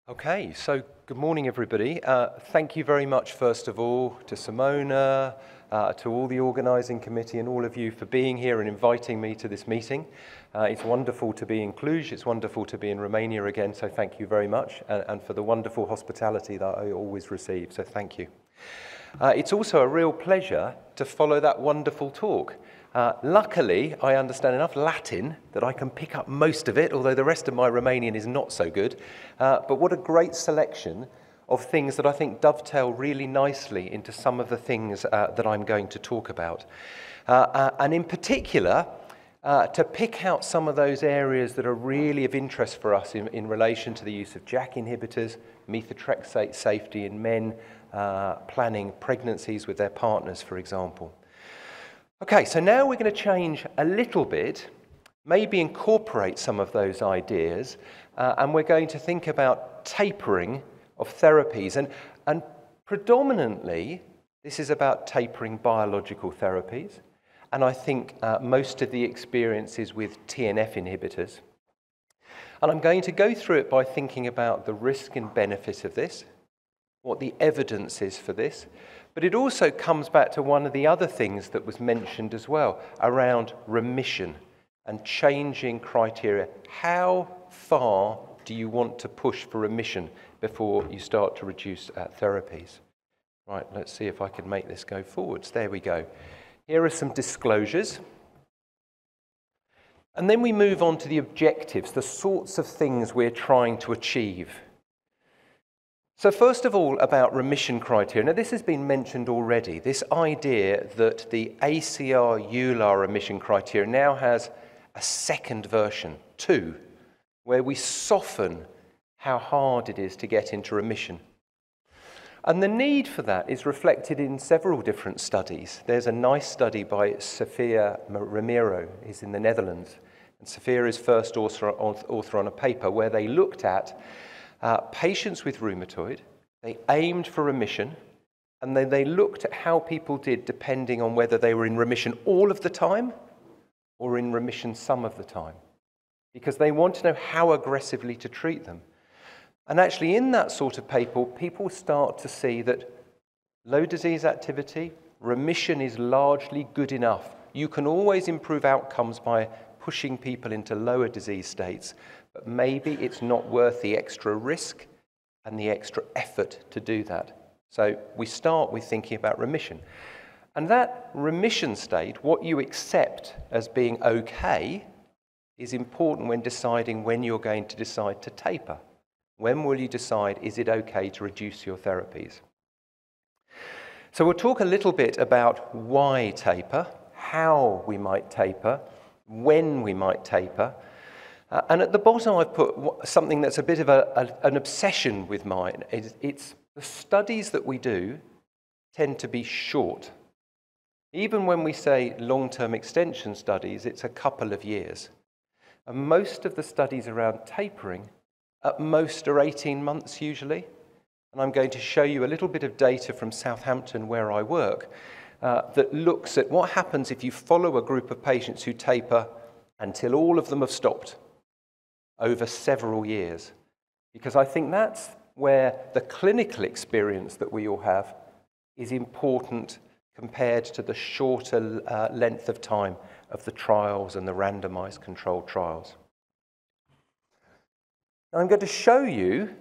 Okay, so good morning, everybody. Thank you very much, first of all, to Simona, to all the organising committee and all of you for being here and inviting me to this meeting. It's wonderful to be in Cluj, it's wonderful to be in Romania again, so thank you very much, and for the wonderful hospitality that I always receive, so thank you. It's also a real pleasure to follow that wonderful talk. Luckily, I understand enough Latin that I can pick up most of it, although the rest of my Romanian is not so good. But what a great selection of things that I think dovetail really nicely into some of the things that I'm going to talk about. And in particular, to pick out some of those areas that are really of interest for us in relation to the use of JAK inhibitors, methotrexate safety in men planning pregnancies with their partners, for example. Okay, so now we're going to change a little bit, maybe incorporate some of those ideas, and we're going to think about tapering of therapies. And predominantly, this is about tapering biological therapies, and I think most of the experience is with TNF inhibitors. And I'm going to go through it by thinking about the risk and benefit of this, what the evidence is for this, but it also comes back to one of the other things that was mentioned as well, around remission and changing criteria. How far do you want to push for remission before you start to reduce therapies? Right, let's see if I can make this go forwards. There we go. Here are some disclosures. And then we move on to the objectives, the sorts of things we're trying to achieve. So first of all, about remission criteria. Now, this has been mentioned already, this idea that the ACR-EULAR remission criteria now has a second version, 2, where we soften how hard it is to get into remission. And the need for that is reflected in several different studies. There's a nice study by Sofia Ramiro, who's in the Netherlands. And Sofia is first author on a paper where they looked at patients with rheumatoid, they aimed for remission, and then they looked at how people did depending on whether they were in remission all of the time or in remission some of the time, because they want to know how aggressively to treat them. And actually in that sort of paper, people start to see that low disease activity, remission is largely good enough. You can always improve outcomes by pushing people into lower disease states, but maybe it's not worth the extra risk and the extra effort to do that. So we start with thinking about remission. And that remission state, what you accept as being okay, is important when deciding when you're going to decide to taper. When will you decide, is it okay to reduce your therapies? So we'll talk a little bit about why taper, how we might taper, when we might taper. And at the bottom I've put something that's a bit of an obsession with mine. It's the studies that we do tend to be short. Even when we say long-term extension studies, it's a couple of years. And most of the studies around tapering, at most, are 18 months usually. And I'm going to show you a little bit of data from Southampton where I work that looks at what happens if you follow a group of patients who taper until all of them have stopped over several years. Because I think that's where the clinical experience that we all have is important compared to the shorter length of time of the trials and the randomized controlled trials. Now I'm going to show you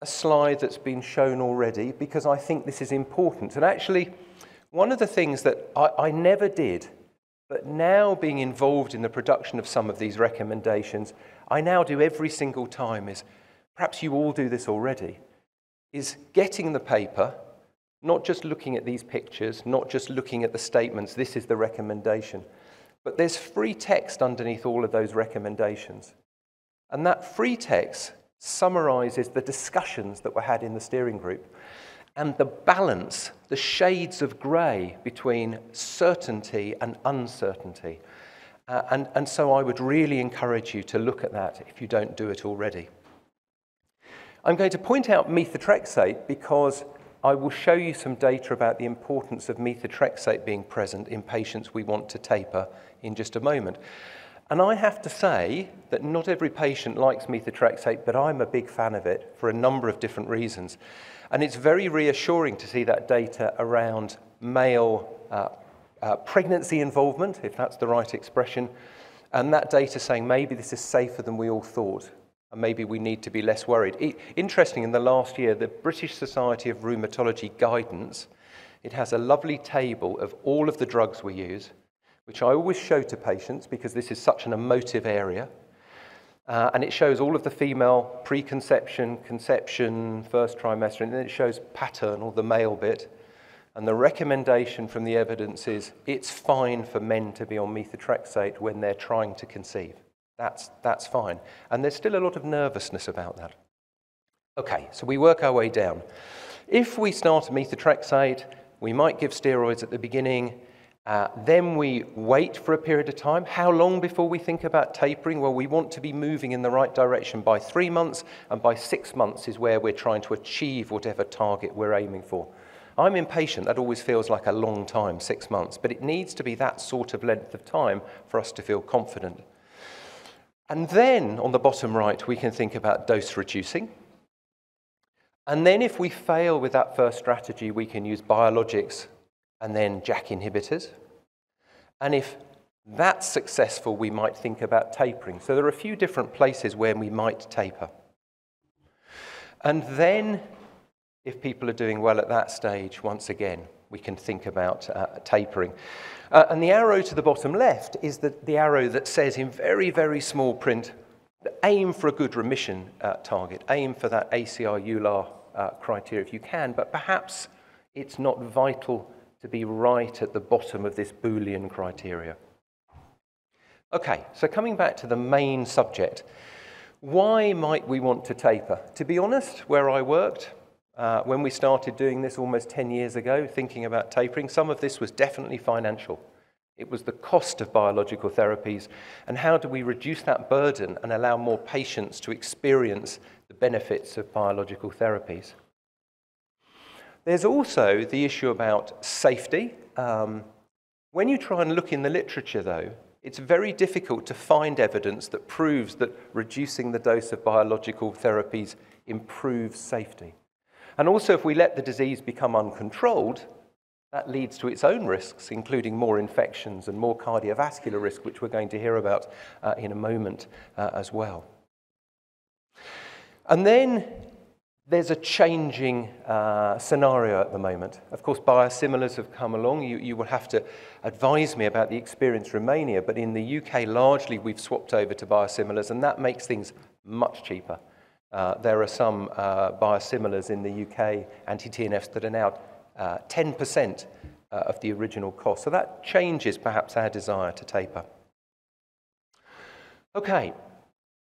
a slide that's been shown already because I think this is important. And actually, one of the things that I never did, but now being involved in the production of some of these recommendations, I now do every single time is, perhaps you all do this already, is getting the paper, not just looking at these pictures, not just looking at the statements, this is the recommendation, but there's free text underneath all of those recommendations. And that free text summarizes the discussions that were had in the steering group and the balance, the shades of grey between certainty and uncertainty. And so I would really encourage you to look at that if you don't do it already. I'm going to point out methotrexate because I will show you some data about the importance of methotrexate being present in patients we want to taper in just a moment. And I have to say that not every patient likes methotrexate, but I'm a big fan of it for a number of different reasons. And it's very reassuring to see that data around male pregnancy involvement, if that's the right expression, and that data saying maybe this is safer than we all thought, and maybe we need to be less worried. Interesting, in the last year, the British Society of Rheumatology guidance, it has a lovely table of all of the drugs we use, which I always show to patients because this is such an emotive area. And it shows all of the female preconception, conception, first trimester, and then it shows paternal, the male bit. And the recommendation from the evidence is it's fine for men to be on methotrexate when they're trying to conceive. That's fine. And there's still a lot of nervousness about that. Okay, so we work our way down. If we start methotrexate, we might give steroids at the beginning. Then we wait for a period of time. How long before we think about tapering? Well, we want to be moving in the right direction by 3 months, and by 6 months is where we're trying to achieve whatever target we're aiming for. I'm impatient. That always feels like a long time, 6 months, but it needs to be that sort of length of time for us to feel confident. And then on the bottom right, we can think about dose reducing. And then if we fail with that first strategy, we can use biologics and then JAK inhibitors. And if that's successful, we might think about tapering. So there are a few different places where we might taper. And then, if people are doing well at that stage, once again, we can think about tapering. And the arrow to the bottom left is the arrow that says in very, very small print, aim for a good remission target. Aim for that ACR-EULAR criteria if you can, but perhaps it's not vital to be right at the bottom of this Boolean criteria. Okay, so coming back to the main subject, why might we want to taper? To be honest, where I worked, when we started doing this almost 10 years ago, thinking about tapering, some of this was definitely financial. It was the cost of biological therapies, and how do we reduce that burden and allow more patients to experience the benefits of biological therapies? There's also the issue about safety. When you try and look in the literature, though, it's very difficult to find evidence that proves that reducing the dose of biological therapies improves safety. And also, if we let the disease become uncontrolled, that leads to its own risks, including more infections and more cardiovascular risk, which we're going to hear about in a moment as well. And then there's a changing scenario at the moment. Of course, biosimilars have come along. You will have to advise me about the experience in Romania, but in the UK, largely, we've swapped over to biosimilars, and that makes things much cheaper. There are some biosimilars in the UK, anti-TNFs, that are now 10% of the original cost. So that changes perhaps our desire to taper. Okay,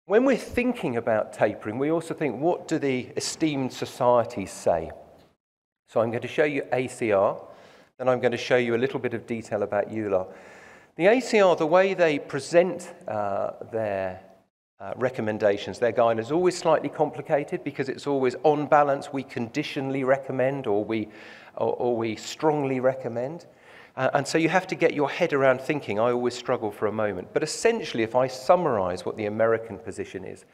when we're thinking about tapering, we also think, what do the esteemed societies say? So I'm going to show you ACR, then I'm going to show you a little bit of detail about EULAR. The ACR, the way they present their recommendations, their guidance, is always slightly complicated because it's always on balance, we conditionally recommend or we strongly recommend. And so you have to get your head around thinking. I always struggle for a moment. But essentially, if I summarize what the American position is,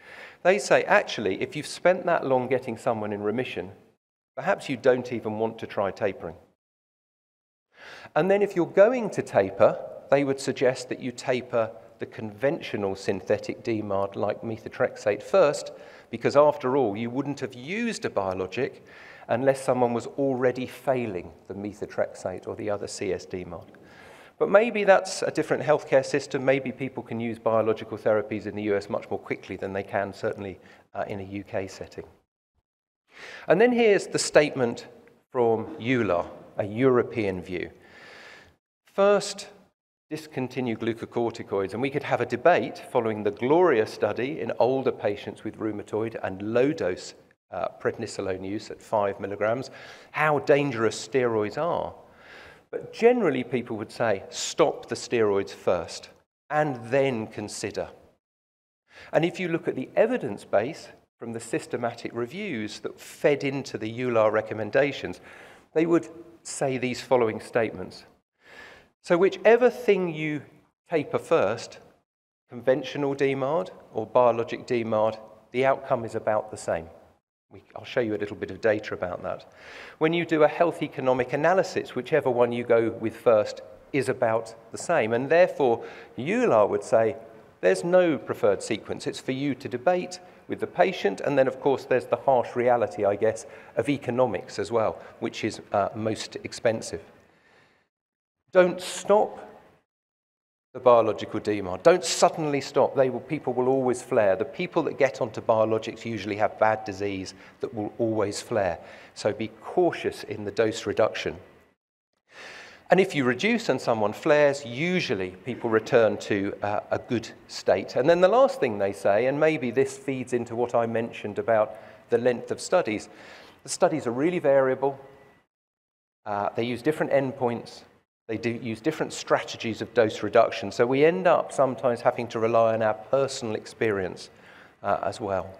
they say, actually, if you've spent that long getting someone in remission, perhaps you don't even want to try tapering. And then if you're going to taper, they would suggest that you taper the conventional synthetic DMARD like methotrexate first, because after all, you wouldn't have used a biologic unless someone was already failing the methotrexate or the other CS DMARD. But maybe that's a different healthcare system. Maybe people can use biological therapies in the US much more quickly than they can, certainly in a UK setting. And then here's the statement from EULAR, a European view. First, discontinue glucocorticoids, and we could have a debate following the Gloria study in older patients with rheumatoid and low-dose prednisolone use at 5 milligrams, how dangerous steroids are. But generally, people would say, stop the steroids first, and then consider. And if you look at the evidence base from the systematic reviews that fed into the EULAR recommendations, they would say these following statements. So whichever thing you taper first, conventional DMARD or biologic DMARD, the outcome is about the same. I'll show you a little bit of data about that. When you do a health economic analysis, whichever one you go with first is about the same. And therefore, EULAR would say, there's no preferred sequence. It's for you to debate with the patient. And then, of course, there's the harsh reality, I guess, of economics as well, which is most expensive. Don't stop the biological DMARD. Don't suddenly stop. People will always flare. The people that get onto biologics usually have bad disease that will always flare. So be cautious in the dose reduction. And if you reduce and someone flares, usually people return to a good state. And then the last thing they say, and maybe this feeds into what I mentioned about the length of studies, the studies are really variable. They use different endpoints. They do use different strategies of dose reduction, so we end up sometimes having to rely on our personal experience as well.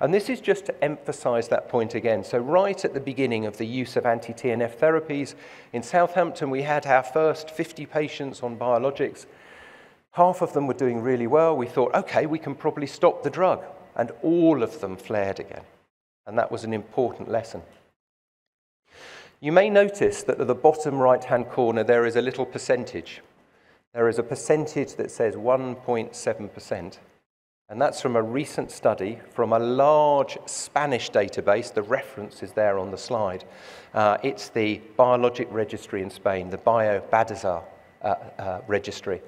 And this is just to emphasize that point again. So right at the beginning of the use of anti-TNF therapies, in Southampton we had our first 50 patients on biologics. Half of them were doing really well. We thought, okay, we can probably stop the drug. And all of them flared again. And that was an important lesson. You may notice that at the bottom right-hand corner there is a little percentage. There is a percentage that says 1.7%. And that's from a recent study from a large Spanish database. The reference is there on the slide. It's the biologic registry in Spain, the BioBadazar registry.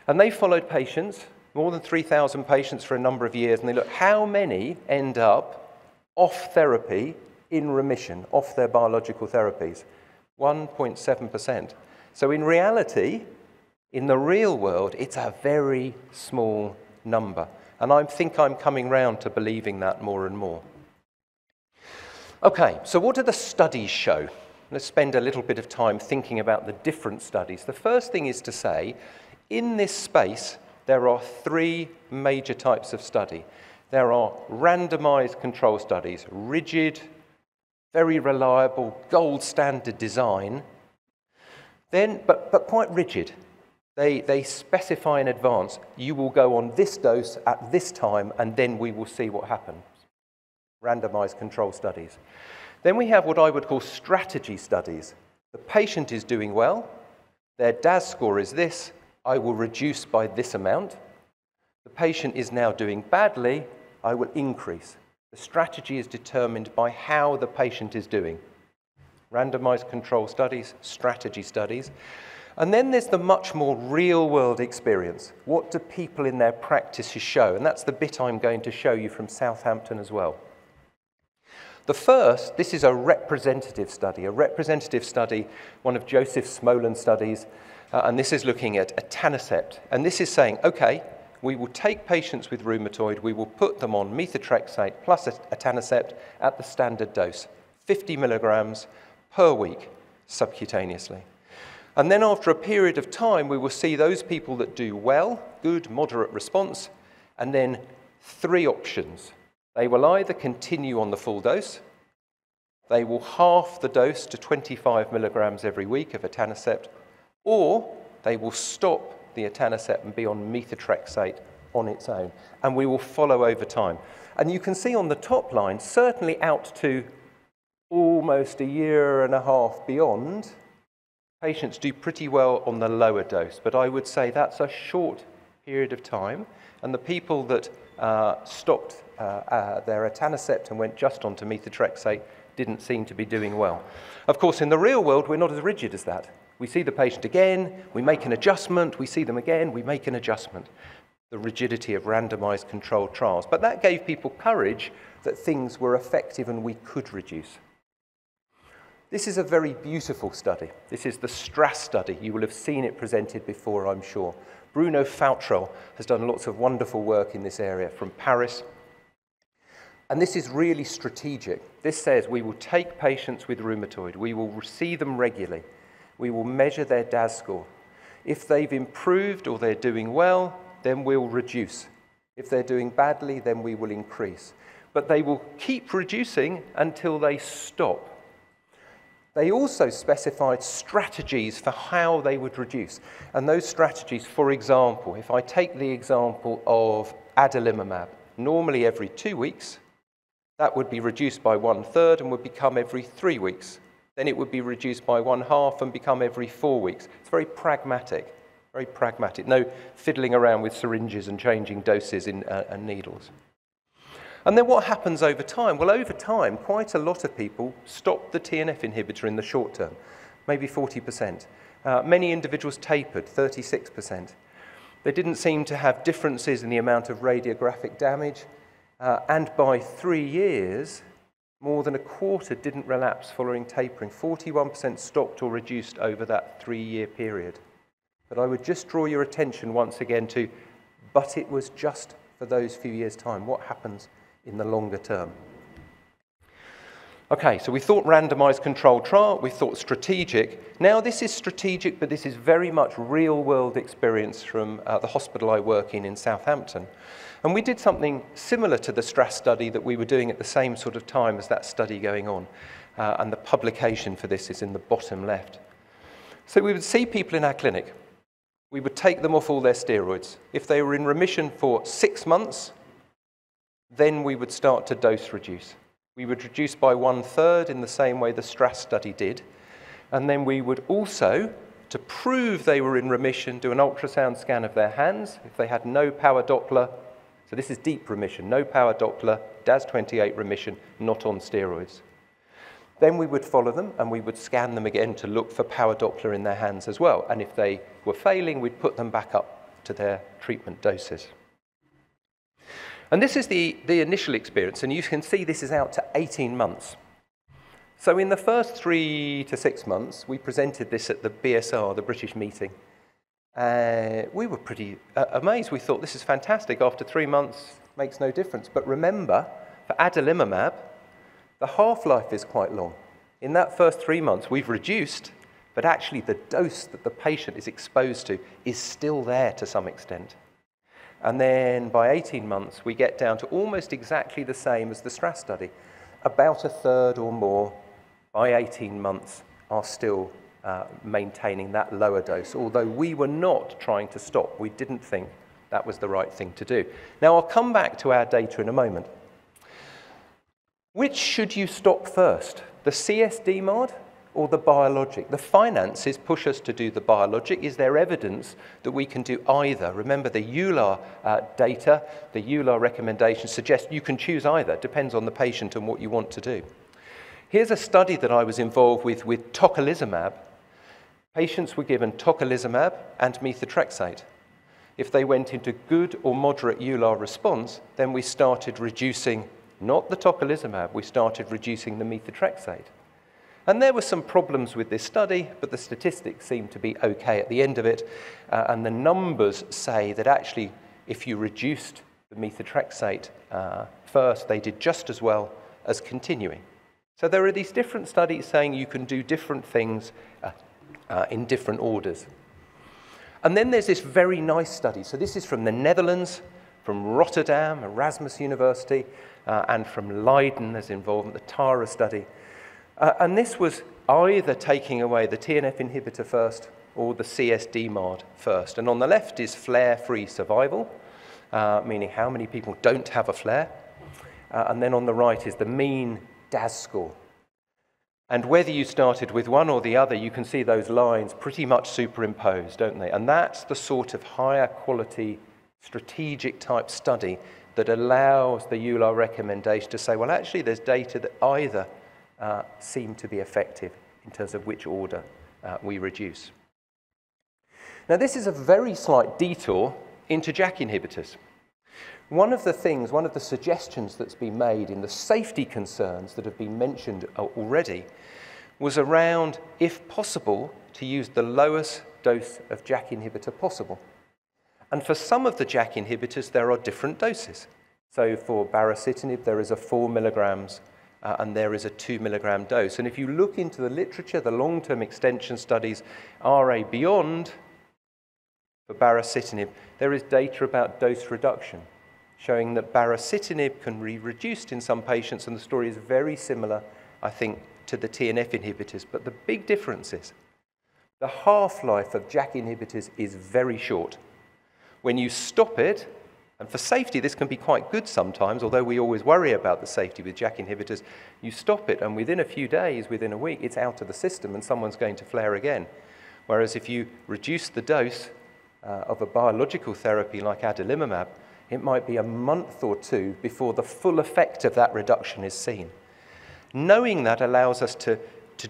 And they followed patients, more than 3,000 patients for a number of years, and they looked how many end up off therapy in remission, off their biological therapies. 1.7%. So in reality, in the real world, it's a very small number. And I think I'm coming round to believing that more and more. Okay, so what do the studies show? Let's spend a little bit of time thinking about the different studies. The first thing is to say, in this space, there are three major types of study. There are randomized control studies, rigid, very reliable, gold standard design, but quite rigid. They specify in advance, you will go on this dose at this time, and then we will see what happens. Randomized control studies. Then we have what I would call strategy studies. The patient is doing well, their DAS score is this, I will reduce by this amount. The patient is now doing badly, I will increase. The strategy is determined by how the patient is doing. Randomized control studies, strategy studies. And then there's the much more real-world experience. What do people in their practices show? And that's the bit I'm going to show you from Southampton as well. The first, this is a representative study, one of Joseph Smolan's studies, and this is looking at etanercept. And this is saying, okay, we will take patients with rheumatoid, we will put them on methotrexate plus etanercept at the standard dose, 50 milligrams per week subcutaneously. And then after a period of time, we will see those people that do well, good, moderate response, and then three options. They will either continue on the full dose, they will halve the dose to 25 milligrams every week of etanercept, or they will stop the etanercept and be on methotrexate on its own. And we will follow over time. And you can see on the top line, certainly out to almost a year and a half beyond, patients do pretty well on the lower dose. But I would say that's a short period of time. And the people that stopped their etanercept and went just onto methotrexate didn't seem to be doing well. Of course, in the real world, we're not as rigid as that. We see the patient again, we make an adjustment, we see them again, we make an adjustment. The rigidity of randomized controlled trials. But that gave people courage that things were effective and we could reduce. This is a very beautiful study. This is the STRASS study. You will have seen it presented before, I'm sure. Bruno Fautrel has done lots of wonderful work in this area from Paris. And this is really strategic. This says we will take patients with rheumatoid, we will see them regularly, we will measure their DAS score. If they've improved or they're doing well, then we'll reduce. If they're doing badly, then we will increase. But they will keep reducing until they stop. They also specified strategies for how they would reduce. And those strategies, for example, if I take the example of adalimumab, normally every 2 weeks, that would be reduced by 1/3 and would become every 3 weeks. Then it would be reduced by 1/2 and become every 4 weeks. It's very pragmatic, very pragmatic. No fiddling around with syringes and changing doses and needles. And then what happens over time? Well, over time, quite a lot of people stopped the TNF inhibitor in the short term, maybe 40%. Many individuals tapered, 36%. They didn't seem to have differences in the amount of radiographic damage, and by 3 years, more than a quarter didn't relapse following tapering. 41% stopped or reduced over that 3-year period. But I would just draw your attention once again to, but it was just for those few years' time. What happens in the longer term? Okay, so we thought randomized controlled trial, we thought strategic. Now this is strategic, but this is very much real-world experience from the hospital I work in Southampton. And we did something similar to the STRAS study that we were doing at the same sort of time as that study going on. And the publication for this is in the bottom left. So we would see people in our clinic. We would take them off all their steroids. If they were in remission for 6 months, then we would start to dose reduce. We would reduce by 1/3 in the same way the STRAS study did. And then we would also, to prove they were in remission, do an ultrasound scan of their hands. If they had no power Doppler, so this is deep remission, no power Doppler, DAS28 remission, not on steroids. Then we would follow them and we would scan them again to look for power Doppler in their hands as well. And if they were failing, we'd put them back up to their treatment doses. And this is the initial experience, and you can see this is out to 18 months. So in the first 3 to 6 months, we presented this at the BSR, the British meeting. We were pretty amazed. We thought, this is fantastic. After 3 months, makes no difference. But remember, for adalimumab, the half-life is quite long. In that first 3 months, we've reduced, but actually the dose that the patient is exposed to is still there to some extent. And then by 18 months, we get down to almost exactly the same as the STRAS study. About 1/3 or more by 18 months are still maintaining that lower dose, although we were not trying to stop. We didn't think that was the right thing to do. Now, I'll come back to our data in a moment. Which should you stop first, the CS DMARD or the biologic? The finances push us to do the biologic. Is there evidence that we can do either? Remember, the EULAR data, the EULAR recommendations suggest you can choose either. Depends on the patient and what you want to do. Here's a study that I was involved with tocilizumab. Patients were given tocilizumab and methotrexate. If they went into good or moderate EULAR response, then we started reducing, not the tocilizumab, we started reducing the methotrexate. And there were some problems with this study, but the statistics seemed to be okay at the end of it. And the numbers say that actually, if you reduced the methotrexate first, they did just as well as continuing. So there are these different studies saying you can do different things in different orders. And then there's this very nice study. So this is from the Netherlands, from Rotterdam, Erasmus University, and from Leiden, there's involvement, the TARA study. And this was either taking away the TNF inhibitor first or the CS DMARD first. And on the left is flare-free survival, meaning how many people don't have a flare. And then on the right is the mean DAS score. And whether you started with one or the other, you can see those lines pretty much superimposed, don't they? And that's the sort of higher quality, strategic type study that allows the EULAR recommendation to say, well, actually, there's data that either seem to be effective in terms of which order we reduce. Now, this is a very slight detour into JAK inhibitors. One of the suggestions that's been made in the safety concerns that have been mentioned already was around, if possible, to use the lowest dose of JAK inhibitor possible. And for some of the JAK inhibitors, there are different doses. So for baricitinib, there is a 4 milligrams and there is a 2 milligram dose. And if you look into the literature, the long-term extension studies, RA beyond, for baricitinib, there is data about dose reduction, showing that baricitinib can be reduced in some patients, and the story is very similar, I think, to the TNF inhibitors, but the big difference is the half-life of JAK inhibitors is very short. When you stop it, and for safety this can be quite good sometimes, although we always worry about the safety with JAK inhibitors, you stop it and within a few days, within a week, it's out of the system and someone's going to flare again. Whereas if you reduce the dose of a biological therapy like adalimumab, it might be a month or two before the full effect of that reduction is seen. Knowing that allows us to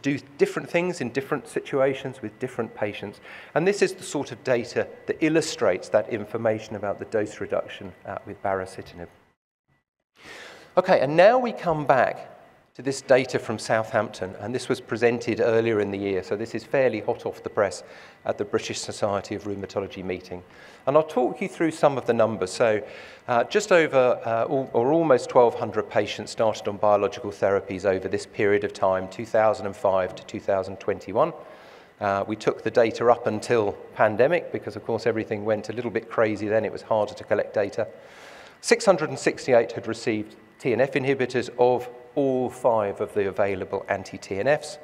do different things in different situations with different patients. And this is the sort of data that illustrates that information about the dose reduction with baricitinib. Okay, and now we come back to this data from Southampton, and this was presented earlier in the year, so this is fairly hot off the press at the British Society of Rheumatology meeting. And I'll talk you through some of the numbers. So just over, or almost 1,200 patients started on biological therapies over this period of time, 2005 to 2021. We took the data up until pandemic, because of course everything went a little bit crazy then, it was harder to collect data. 668 had received TNF inhibitors of all 5 of the available anti-TNFs.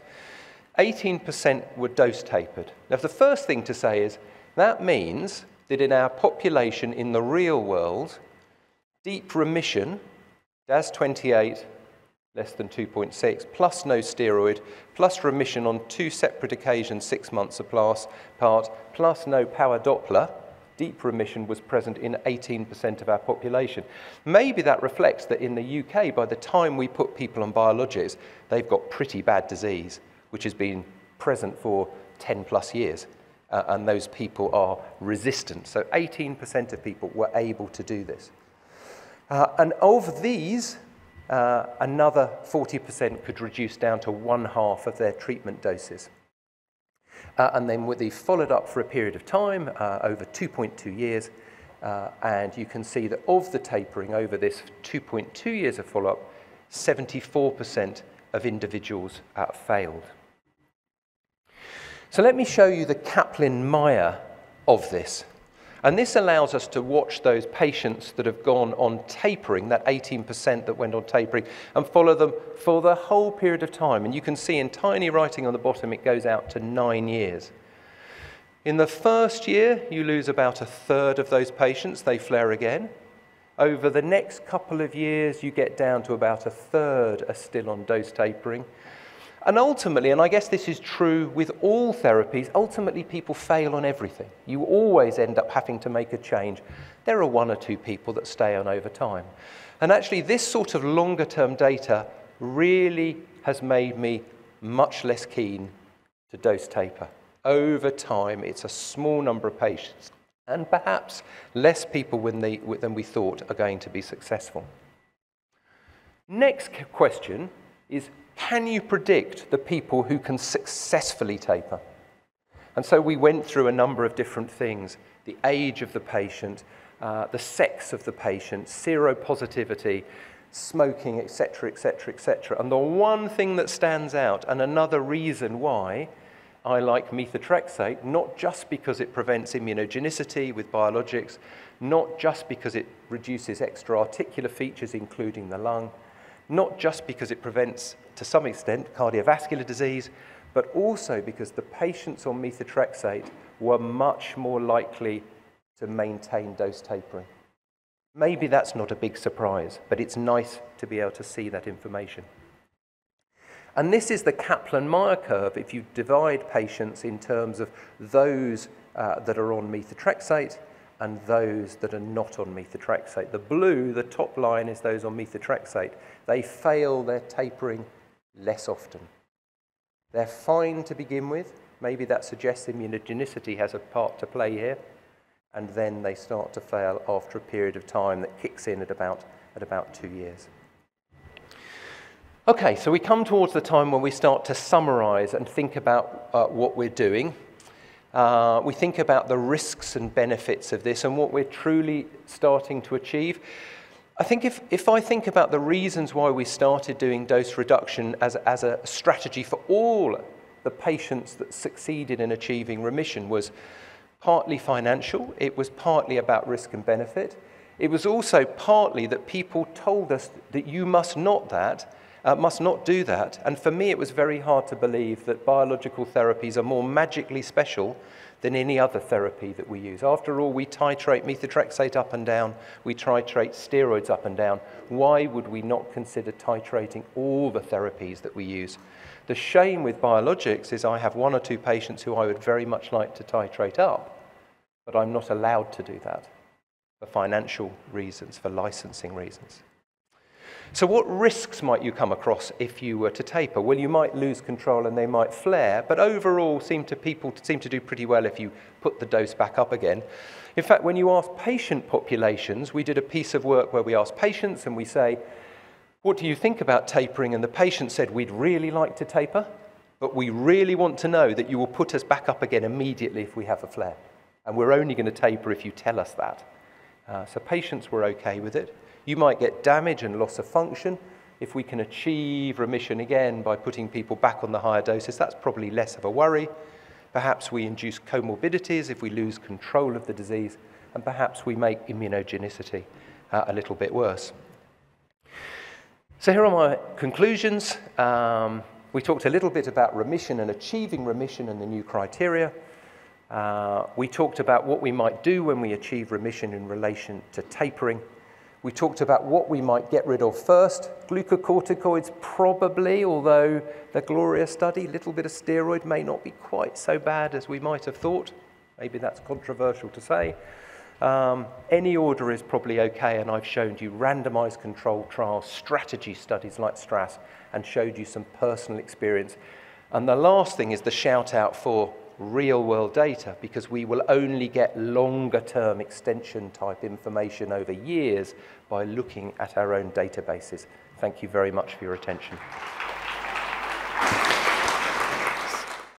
18% were dose tapered. Now, the first thing to say is that means that in our population in the real world, deep remission, DAS28 less than 2.6, plus no steroid, plus remission on 2 separate occasions 6 months apart, plus no power Doppler, deep remission was present in 18% of our population. Maybe that reflects that in the UK, by the time we put people on biologics, they've got pretty bad disease, which has been present for 10 plus years, and those people are resistant. So 18% of people were able to do this. And of these, another 40% could reduce down to 1/2 of their treatment doses. And then they followed up for a period of time, over 2.2 years, and you can see that of the tapering over this 2.2 years of follow-up, 74% of individuals failed. So let me show you the Kaplan-Meier of this. And this allows us to watch those patients that have gone on tapering, that 18% that went on tapering, and follow them for the whole period of time. And you can see in tiny writing on the bottom, it goes out to 9 years. In the first year, you lose about 1/3 of those patients. They flare again. Over the next couple of years, you get down to about 1/3 are still on dose tapering. And ultimately, and I guess this is true with all therapies, ultimately people fail on everything. You always end up having to make a change. There are 1 or 2 people that stay on over time. And actually this sort of longer term data really has made me much less keen to dose taper. Over time, it's a small number of patients, and perhaps less people than we thought are going to be successful. Next question is, can you predict the people who can successfully taper? And so we went through a number of different things: the age of the patient, the sex of the patient, seropositivity, smoking, etc., etc., etc. And the one thing that stands out, and another reason why I like methotrexate, not just because it prevents immunogenicity with biologics, not just because it reduces extra-articular features, including the lung, not just because it prevents, to some extent, cardiovascular disease, but also because the patients on methotrexate were much more likely to maintain dose tapering. Maybe that's not a big surprise, but it's nice to be able to see that information. And this is the Kaplan-Meier curve if you divide patients in terms of those that are on methotrexate and those that are not on methotrexate. The blue, the top line, is those on methotrexate. They fail their tapering less often. They're fine to begin with. Maybe that suggests immunogenicity has a part to play here. And then they start to fail after a period of time that kicks in at about 2 years. Okay, so we come towards the time when we start to summarize and think about what we're doing. We think about the risks and benefits of this and what we're truly starting to achieve. I think if I think about the reasons why we started doing dose reduction as a strategy for all the patients that succeeded in achieving remission, was partly financial, it was partly about risk and benefit. It was also partly that people told us that you must not that, must not do that. And for me, it was very hard to believe that biological therapies are more magically special than any other therapy that we use. After all, we titrate methotrexate up and down, we titrate steroids up and down. Why would we not consider titrating all the therapies that we use? The shame with biologics is I have 1 or 2 patients who I would very much like to titrate up, but I'm not allowed to do that for financial reasons, for licensing reasons. So what risks might you come across if you were to taper? Well, you might lose control and they might flare, but overall people seem to do pretty well if you put the dose back up again. In fact, when you ask patient populations, we did a piece of work where we asked patients and we say, what do you think about tapering? And the patient said, we'd really like to taper, but we really want to know that you will put us back up again immediately if we have a flare. And we're only going to taper if you tell us that. So patients were okay with it. You might get damage and loss of function. If we can achieve remission again by putting people back on the higher doses, that's probably less of a worry. Perhaps we induce comorbidities if we lose control of the disease, and perhaps we make immunogenicity a little bit worse. So here are my conclusions. We talked a little bit about remission and achieving remission and the new criteria. We talked about what we might do when we achieve remission in relation to tapering. We talked about what we might get rid of first. Glucocorticoids probably, although the Gloria study, a little bit of steroid may not be quite so bad as we might have thought. Maybe that's controversial to say. Any order is probably okay, and I've shown you randomized controlled trials, strategy studies like STRAS, and showed you some personal experience. And the last thing is the shout out for real-world data, because we will only get longer-term extension-type information over years by looking at our own databases. Thank you very much for your attention.